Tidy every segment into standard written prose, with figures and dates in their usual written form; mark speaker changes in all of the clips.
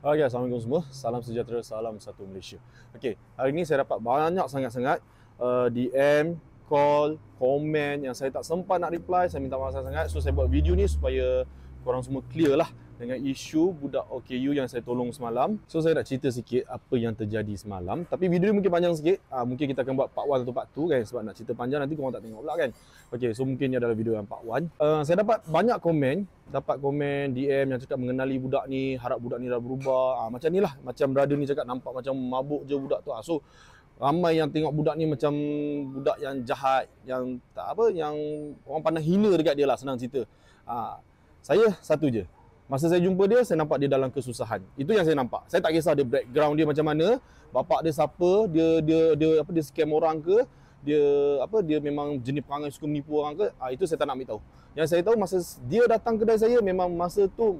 Speaker 1: Okay, Assalamualaikum semua. Salam sejahtera, salam satu Malaysia. Okay, hari ni saya dapat banyak sangat-sangat DM, call, komen yang saya tak sempat nak reply. Saya minta maaf sangat. So, saya buat video ni supaya korang semua clear lah dengan isu budak OKU yang saya tolong semalam. So, saya nak cerita sikit apa yang terjadi semalam. Tapi video ni mungkin panjang sikit. Mungkin kita akan buat part 1 atau part 2 kan. Sebab nak cerita panjang nanti korang tak tengok pula kan. Okay, so mungkin ni adalah video yang part 1. Saya dapat banyak komen. DM yang cakap mengenali budak ni, harap budak ni dah berubah. Macam ni lah. Macam brother ni cakap nampak macam mabuk je budak tu. So, ramai yang tengok budak ni macam budak yang jahat, yang tak apa, yang orang pandang hina dekat dia lah, senang cerita. Saya satu je. Masa saya jumpa dia, saya nampak dia dalam kesusahan. Itu yang saya nampak. Saya tak kisah dia background dia macam mana, bapak dia siapa, dia scam orang ke, dia memang jenis perangai suka menipu orang ke, itu saya tak nak ambil tahu. Yang saya tahu masa dia datang kedai saya, memang masa tu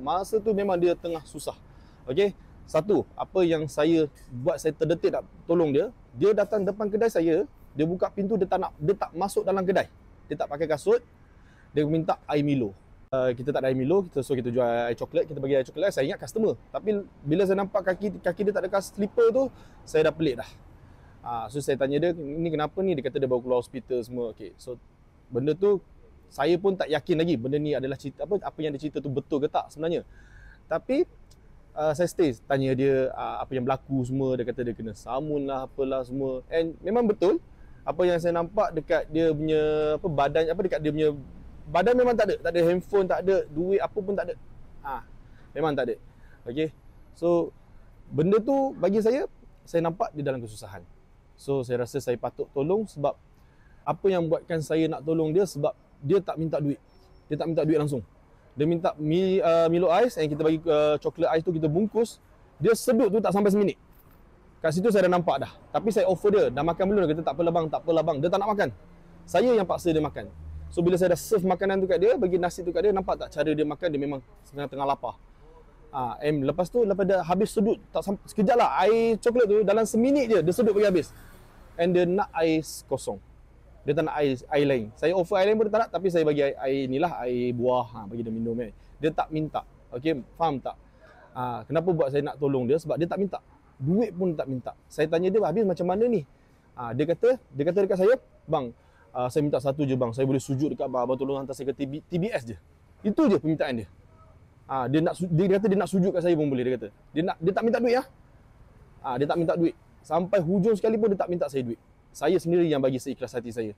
Speaker 1: memang dia tengah susah. Okey. Satu, apa yang saya buat, saya terdetik nak tolong dia. Dia datang depan kedai saya, dia buka pintu, dia tak masuk dalam kedai. Dia tak pakai kasut. Dia minta air Milo. Kita tak ada air Milo, so kita jual air coklat, kita bagi air coklat. Saya ingat customer. Tapi bila saya nampak kaki dia tak ada slipper tu, saya dah pelik dah. So saya tanya dia, ni kenapa ni? Dia kata dia baru keluar hospital semua. Okay, so benda tu saya pun tak yakin lagi benda ni adalah cerita apa yang dia cerita tu betul ke tak sebenarnya. Tapi saya stay tanya dia apa yang berlaku semua. Dia kata dia kena samun lah, apalah semua. And memang betul apa yang saya nampak dekat dia punya badan, dekat dia punya badan memang tak ada handphone, tak ada duit, apa pun tak ada. Memang tak ada. Okay, so benda tu bagi saya nampak dia dalam kesusahan. So saya rasa saya patut tolong, sebab apa yang buatkan saya nak tolong dia, sebab dia tak minta duit. Dia tak minta duit langsung. Dia minta Milo Ice, yang kita bagi coklat ice tu kita bungkus. Dia sedut tu tak sampai seminit. Kat situ saya dah nampak dah. Tapi saya offer dia, dah makan belum? Dia kata tak apalah bang. Dia tak nak makan. Saya yang paksa dia makan. So bila saya dah serve makanan tu kat dia, bagi nasi tu kat dia, nampak tak cara dia makan, dia memang tengah lapar. Lepas dah habis sedut, tak sampai sekejap lah, air coklat tu dalam seminit je dia sedut bagi habis. And dia nak air kosong. Dia tak nak air lain. Saya offer air lain pun dia tak nak, tapi saya bagi air ni lah, air buah, bagi dia minum kan. Dia tak minta. Okey, faham tak? Kenapa buat saya nak tolong dia? Sebab dia tak minta. Duit pun tak minta. Saya tanya dia, habis macam mana ni? Dia kata dekat saya, bang, saya minta satu je bang, saya boleh sujud dekat abang tolong hantar saya ke TBS je. Itu je permintaan dia. Dia kata dia nak sujud kat saya pun boleh, dia kata. Dia tak minta duit . Dia tak minta duit. Sampai hujung sekali pun dia tak minta saya duit. Saya sendiri yang bagi seikhlas hati saya.